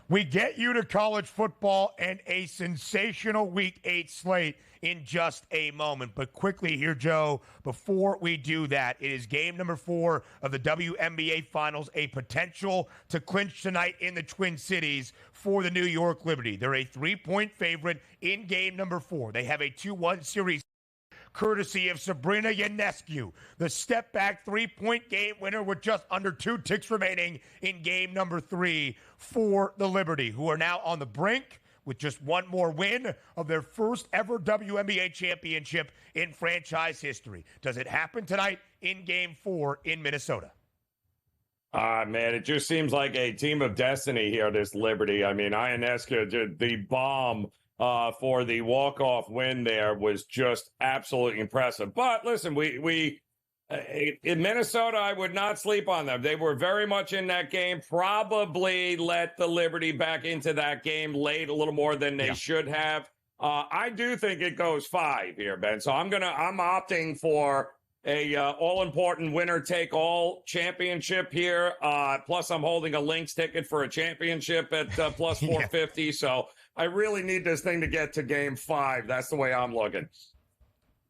We get you to college football and a sensational Week 8 slate in just a moment. But quickly here, Joe, before we do that, it is game number 4 of the WNBA Finals, a potential to clinch tonight in the Twin Cities for the New York Liberty. They're a 3-point favorite in game number 4. They have a 2-1 series courtesy of Sabrina Ionescu, the step-back 3-point game winner with just under 2 ticks remaining in game number 3 for the Liberty, who are now on the brink with just one more win of their first ever WNBA championship in franchise history. Does it happen tonight in game 4 in Minnesota? Man, it just seems like a team of destiny here, this Liberty. I mean, Ionescu did the bomb for the walk-off win there was just absolutely impressive. But listen, we in Minnesota, I would not sleep on them. They were very much in that game, probably let the Liberty back into that game late a little more than they should have. I do think it goes 5 here, Ben. So I'm opting for a all-important winner-take-all championship here. Plus, I'm holding a Lynx ticket for a championship at plus 450. So I really need this thing to get to game 5. That's the way I'm looking.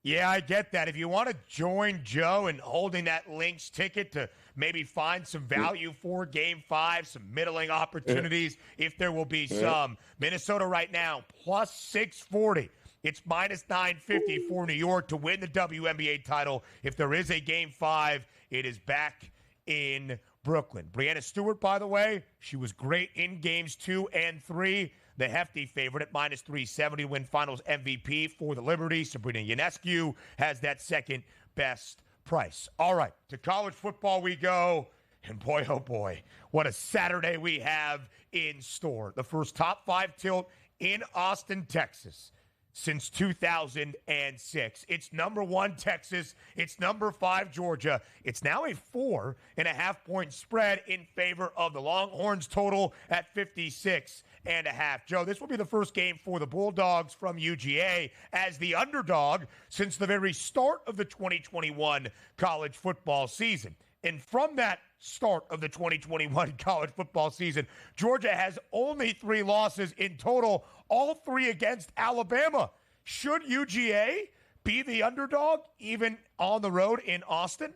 Yeah, I get that. If you want to join Joe in holding that Lynx ticket to maybe find some value for game 5, some middling opportunities, if there will be some. Minnesota right now, plus 640. It's minus 950 for New York to win the WNBA title. If there is a game 5, it is back in Brooklyn. Breanna Stewart, by the way, she was great in games 2 and 3. The hefty favorite at minus 370 to win finals MVP for the Liberty. Sabrina Ionescu has that second best price. All right, to college football we go. And boy, oh boy, what a Saturday we have in store. The first top 5 tilt in Austin, Texas since 2006. It's number 1 Texas. It's number 5 Georgia. It's now a 4.5-point spread in favor of the Longhorns, total at 56.5. Joe, this will be the first game for the Bulldogs from UGA as the underdog since the very start of the 2021 college football season. And from that start of the 2021 college football season, Georgia has only 3 losses in total, all 3 against Alabama. Should UGA be the underdog, even on the road in Austin?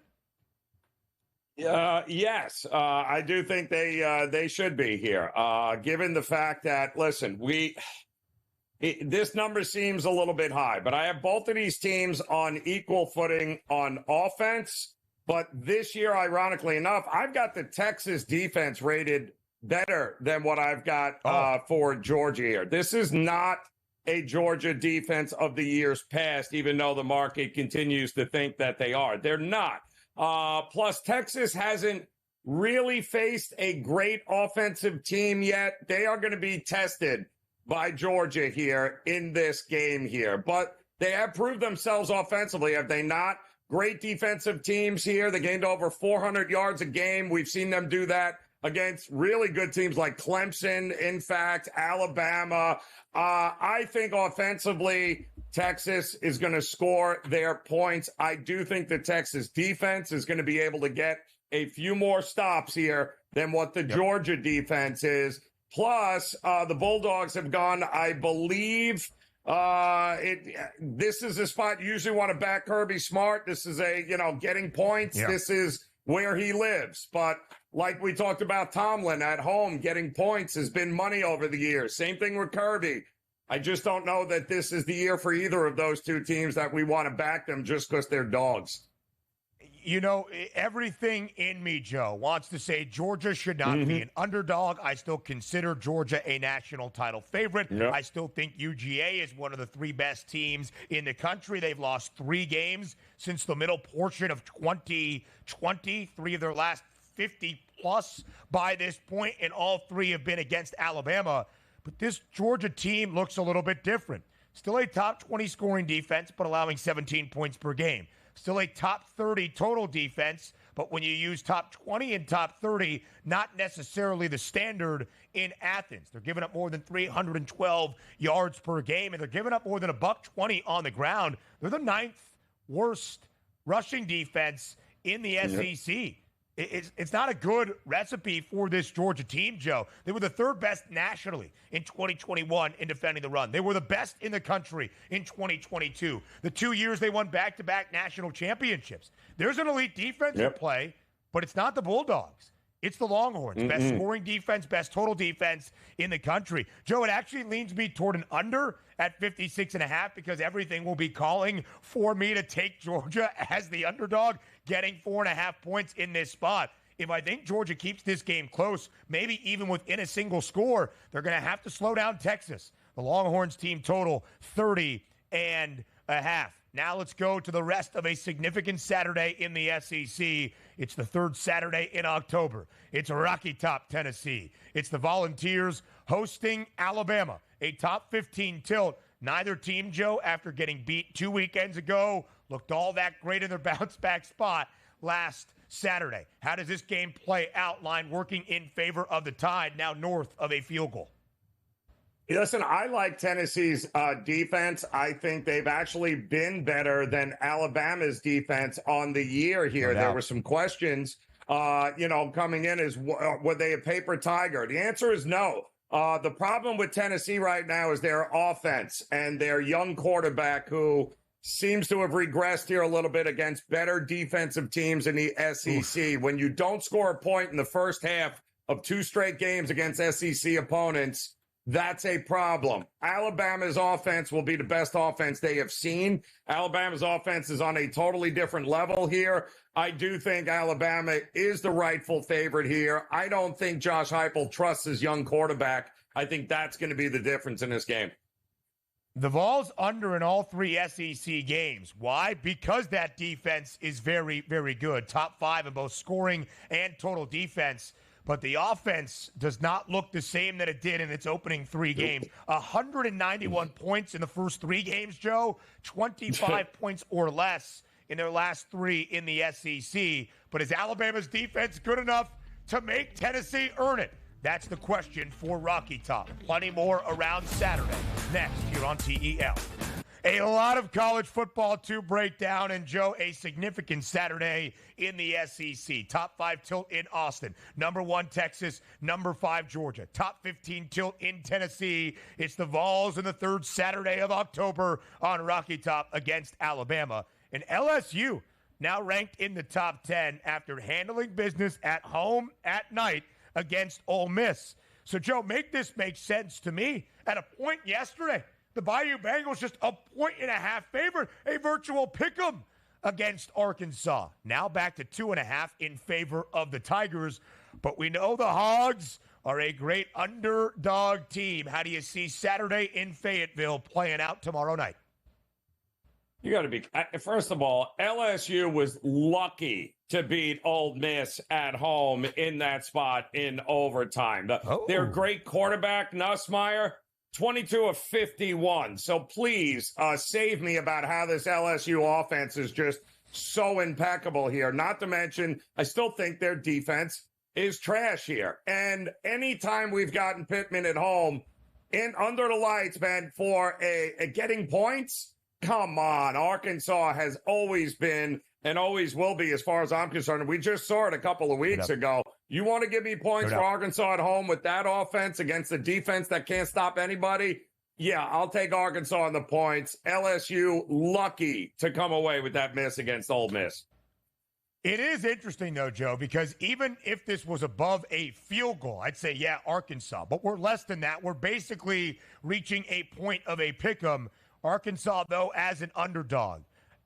Yes, I do think they should be here, given the fact that, listen, this number seems a little bit high, but I have both of these teams on equal footing on offense. But this year, ironically enough, I've got the Texas defense rated better than what I've got for Georgia here. This is not a Georgia defense of the years past, even though the market continues to think that they are. They're not. Plus, Texas hasn't really faced a great offensive team yet. They are going to be tested by Georgia here in this game here. But they have proved themselves offensively, have they not? Great defensive teams here. They gained over 400 yards a game. We've seen them do that against really good teams like Clemson, in fact, Alabama. I think offensively, Texas is going to score their points. I do think the Texas defense is going to be able to get a few more stops here than what the Georgia defense is. Plus, the Bulldogs have gone, I believe, this is a spot you usually want to back Kirby Smart. This is getting points. Yeah. This is where he lives. But like we talked about Tomlin at home, getting points has been money over the years. Same thing with Kirby. I just don't know that this is the year for either of those two teams that we want to back them just because they're dogs. You know, everything in me, Joe, wants to say Georgia should not be an underdog. I still consider Georgia a national title favorite. Yep. I still think UGA is one of the 3 best teams in the country. They've lost 3 games since the middle portion of 2020, 3 of their last 50-plus by this point, and all 3 have been against Alabama. But this Georgia team looks a little bit different. Still a top 20 scoring defense, but allowing 17 points per game. Still a top 30 total defense, but when you use top 20 and top 30, not necessarily the standard in Athens. They're giving up more than 312 yards per game, and they're giving up more than $120 on the ground. They're the 9th worst rushing defense in the SEC. It's not a good recipe for this Georgia team, Joe. They were the third best nationally in 2021 in defending the run. They were the best in the country in 2022. The 2 years they won back-to-back national championships. There's an elite defensive play, but it's not the Bulldogs. It's the Longhorns. Best scoring defense, best total defense in the country. Joe, it actually leans me toward an under at 56.5 because everything will be calling for me to take Georgia as the underdog, getting 4.5 points in this spot. If I think Georgia keeps this game close, maybe even within a single score, they're going to have to slow down Texas. The Longhorns team total 30.5. Now let's go to the rest of a significant Saturday in the SEC. It's the third Saturday in October. It's Rocky Top, Tennessee. It's the Volunteers hosting Alabama, a top 15 tilt. Neither team, Joe, after getting beat 2 weekends ago, looked all that great in their bounce-back spot last Saturday. How does this game play out? Line working in favor of the Tide, now north of a field goal. Listen, I like Tennessee's defense. I think they've actually been better than Alabama's defense on the year here. There were some questions, coming in as were they a paper tiger? The answer is no. The problem with Tennessee right now is their offense and their young quarterback who seems to have regressed here a little bit against better defensive teams in the SEC. When you don't score a point in the first half of 2 straight games against SEC opponents, that's a problem. Alabama's offense will be the best offense they have seen. Alabama's offense is on a totally different level here. I do think Alabama is the rightful favorite here. I don't think Josh Heupel trusts his young quarterback. I think that's going to be the difference in this game. The Vols under in all 3 SEC games. Why? Because that defense is very, very good. Top 5 in both scoring and total defense. But the offense does not look the same that it did in its opening 3 games. 191 points in the first 3 games, Joe. 25 points or less in their last 3 in the SEC. But is Alabama's defense good enough to make Tennessee earn it? That's the question for Rocky Top. Plenty more around Saturday. Next here on TEL. A lot of college football to break down, and Joe, a significant Saturday in the SEC. Top 5 tilt in Austin. Number 1, Texas. Number 5, Georgia. Top 15 tilt in Tennessee. It's the Vols in the third Saturday of October on Rocky Top against Alabama. And LSU now ranked in the top 10 after handling business at home at night against Ole Miss. So, Joe, make this make sense to me. At a point yesterday, the Bayou Bengals just a 1.5 favorite, a virtual pick'em against Arkansas. Now back to 2.5 in favor of the Tigers. But we know the Hogs are a great underdog team. How do you see Saturday in Fayetteville playing out tomorrow night? You got to be, first of all, LSU was lucky to beat Ole Miss at home in that spot in overtime. Their great quarterback, Nussmeier, 22 of 51. So please save me about how this LSU offense is just so impeccable here. Not to mention, I still think their defense is trash here. And anytime we've gotten Pittman at home in under the lights, man, for a getting points, come on. Arkansas has always been and always will be, as far as I'm concerned. We just saw it a couple of weeks ago. You want to give me points for Arkansas at home with that offense against a defense that can't stop anybody? Yeah, I'll take Arkansas on the points. LSU lucky to come away with that miss against Ole Miss. It is interesting, though, Joe, because even if this was above a field goal, I'd say, yeah, Arkansas. But we're less than that. We're basically reaching a point of a pick'em. Arkansas, though, as an underdog.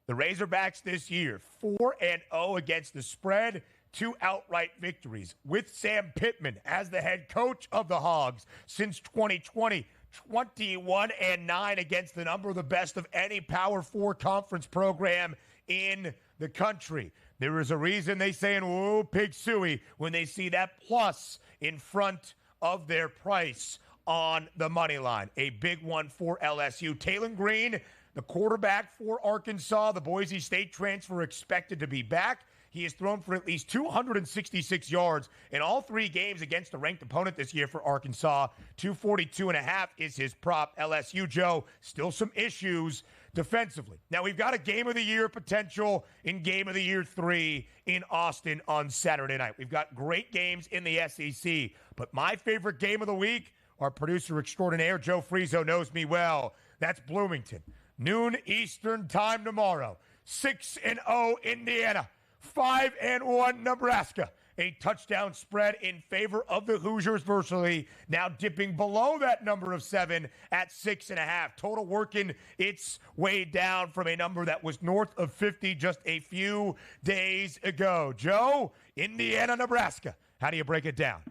The Razorbacks this year, 4-0 against the spread, 2 outright victories. With Sam Pittman as the head coach of the Hogs since 2020, 21-9 against the number of the best of any Power 4 conference program in the country. There is a reason they say in whoa, pig suey when they see that plus in front of their price on the money line. A big one for LSU. Taylon Green, the quarterback for Arkansas, the Boise State transfer, expected to be back. He has thrown for at least 266 yards in all 3 games against a ranked opponent this year for Arkansas. 242.5 is his prop. LSU, Joe, still some issues defensively. Now, we've got a Game of the Year potential in Game of the Year 3 in Austin on Saturday night. We've got great games in the SEC, but my favorite game of the week, our producer extraordinaire, Joe Frieso, knows me well. That's Bloomington. Noon Eastern time tomorrow. 6-0 Indiana. 5-1 Nebraska. A touchdown spread in favor of the Hoosiers virtually, now dipping below that number of 7 at 6.5. Total working its way down from a number that was north of 50 just a few days ago. Joe, Indiana, Nebraska. How do you break it down?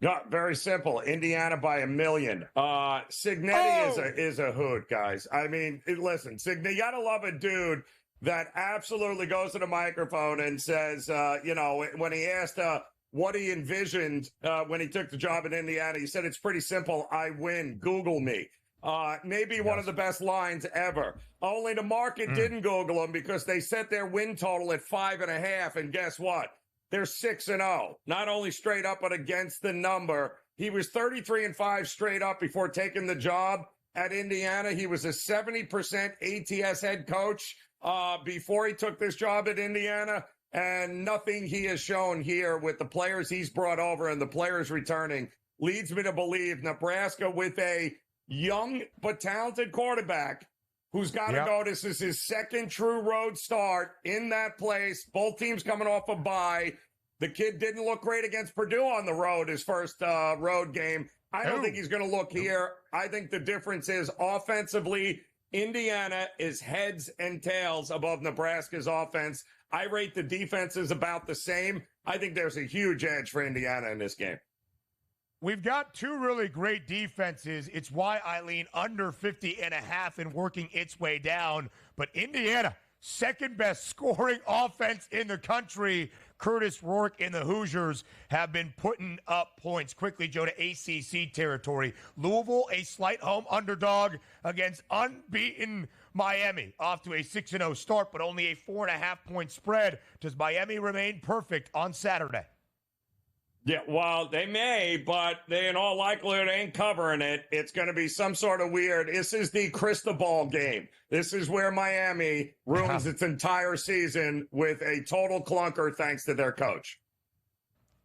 Yeah, very simple. Indiana by 1 million. Signetti is a hoot, guys. I mean, listen, Signetti, you gotta love a dude that absolutely goes to the microphone and says, when he asked what he envisioned when he took the job in Indiana, he said, it's pretty simple. I win. Google me. Maybe one of the best lines ever. Only the market didn't Google him because they set their win total at 5.5. And guess what? They're 6-0, not only straight up, but against the number. He was 33-5 straight up before taking the job at Indiana. He was a 70% ATS head coach before he took this job at Indiana. And nothing he has shown here with the players he's brought over and the players returning leads me to believe Nebraska, with a young but talented quarterback who's got to go. This is his second true road start in that place. Both teams coming off a bye. The kid didn't look great against Purdue on the road, his first road game. I don't think he's going to look here. I think the difference is offensively, Indiana is heads and tails above Nebraska's offense. I rate the defenses about the same. I think there's a huge edge for Indiana in this game. We've got two really great defenses. It's why I lean under 50.5 and working its way down. But Indiana, second best scoring offense in the country. Curtis Rourke and the Hoosiers have been putting up points. Quickly, Joe, to ACC territory. Louisville, a slight home underdog against unbeaten Miami. Off to a 6-0 start, but only a 4.5-point spread. Does Miami remain perfect on Saturday? Yeah, well, they may, but they in all likelihood ain't covering it. It's going to be some sort of weird. This is the crystal ball game. This is where Miami ruins its entire season with a total clunker thanks to their coach.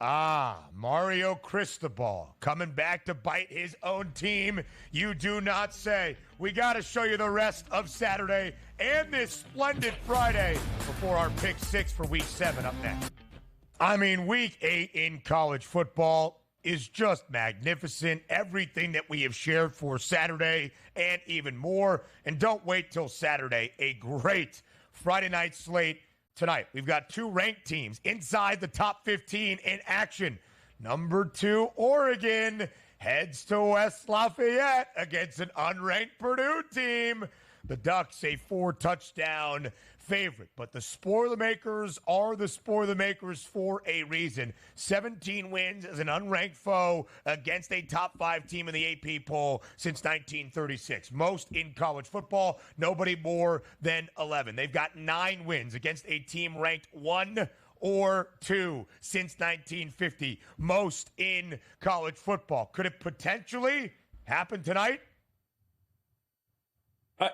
Mario Cristobal coming back to bite his own team. You do not say. We got to show you the rest of Saturday and this splendid Friday before our pick 6 for week 7 up next. I mean, week 8 in college football is just magnificent. Everything that we have shared for Saturday and even more. And don't wait till Saturday. A great Friday night slate tonight. We've got 2 ranked teams inside the top 15 in action. Number 2, Oregon heads to West Lafayette against an unranked Purdue team. The Ducks, a 4-touchdown favorite, but the Spoilermakers are the Spoilermakers for a reason. 17 wins as an unranked foe against a top 5 team in the AP poll since 1936. Most in college football, nobody more than 11. They've got 9 wins against a team ranked 1 or 2 since 1950. Most in college football. Could it potentially happen tonight?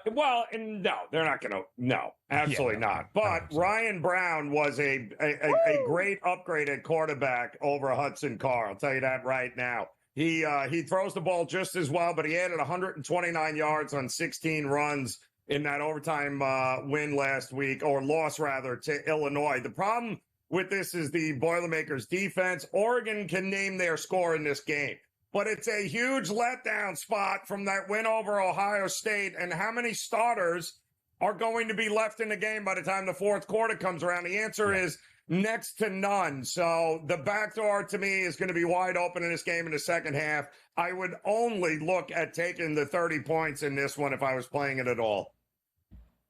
No, they're not going to. No, absolutely not. But Ryan Brown was a great upgrade at quarterback over Hudson Carr. I'll tell you that right now. He throws the ball just as well, but he added 129 yards on 16 runs in that overtime win last week, or loss rather, to Illinois. The problem with this is the Boilermakers defense. Oregon can name their score in this game. But it's a huge letdown spot from that win over Ohio State. And how many starters are going to be left in the game by the time the fourth quarter comes around? The answer is next to none. So the back door to me is going to be wide open in this game in the second half. I would only look at taking the 30 points in this one if I was playing it at all.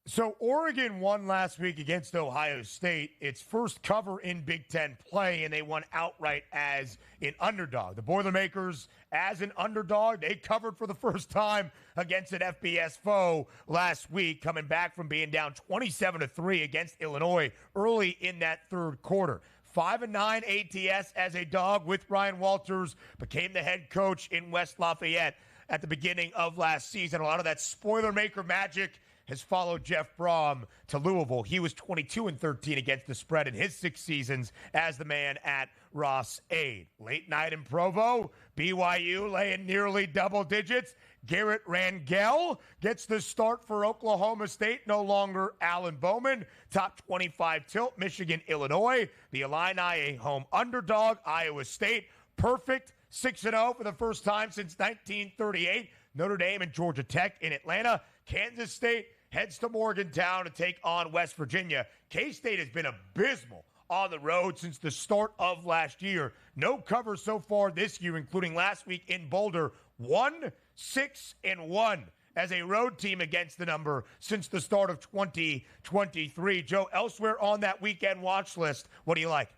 So Oregon won last week against Ohio State, its first cover in Big Ten play, and they won outright as an underdog. The Boilermakers, as an underdog, they covered for the first time against an FBS foe last week, coming back from being down 27-3 against Illinois early in that third quarter. 5-9 ATS as a dog with Ryan Walters, became the head coach in West Lafayette. at the beginning of last season. A lot of that spoiler maker magic has followed Jeff Brom to Louisville. He was 22-13 against the spread in his 6 seasons as the man at Ross Aid. Late night in Provo, BYU laying nearly double digits. Garrett Rangel gets the start for Oklahoma State, no longer Alan Bowman. Top 25 tilt, Michigan, Illinois. The Illini, a home underdog. Iowa State, perfect, 6-0 for the first time since 1938. Notre Dame and Georgia Tech in Atlanta. Kansas State heads to Morgantown to take on West Virginia. K-State has been abysmal on the road since the start of last year. No cover so far this year, including last week in Boulder. 1-6-1 as a road team against the number since the start of 2023. Joe, elsewhere on that weekend watch list, what do you like?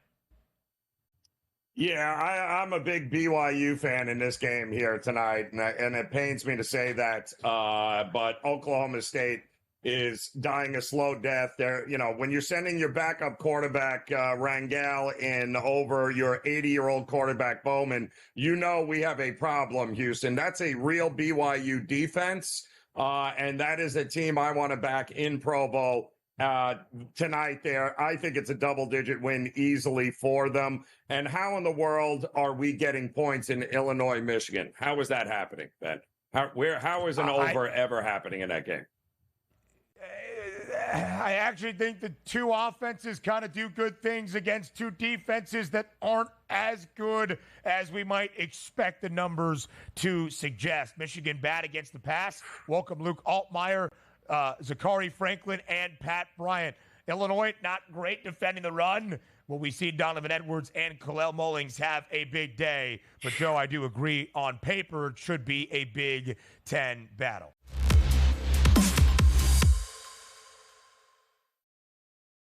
Yeah, I'm a big BYU fan in this game here tonight, and it pains me to say that, but Oklahoma State is dying a slow death. There, when you're sending your backup quarterback Rangel in over your 80-year-old quarterback Bowman, we have a problem, Houston. That's a real BYU defense, and that is a team I want to back in Provo tonight there. I think it's a double-digit win easily for them. And how in the world are we getting points in Illinois, Michigan? How is that happening, Ben? How is an over ever happening in that game? I actually think the two offenses kind of do good things against two defenses that aren't as good as we might expect the numbers to suggest. Michigan bad against the pass. Welcome Luke Altmaier, Zachary Franklin, and Pat Bryant. Illinois, not great defending the run. Will we see Donovan Edwards and Kalel Mullings have a big day? But, Joe, I do agree on paper it should be a Big Ten battle.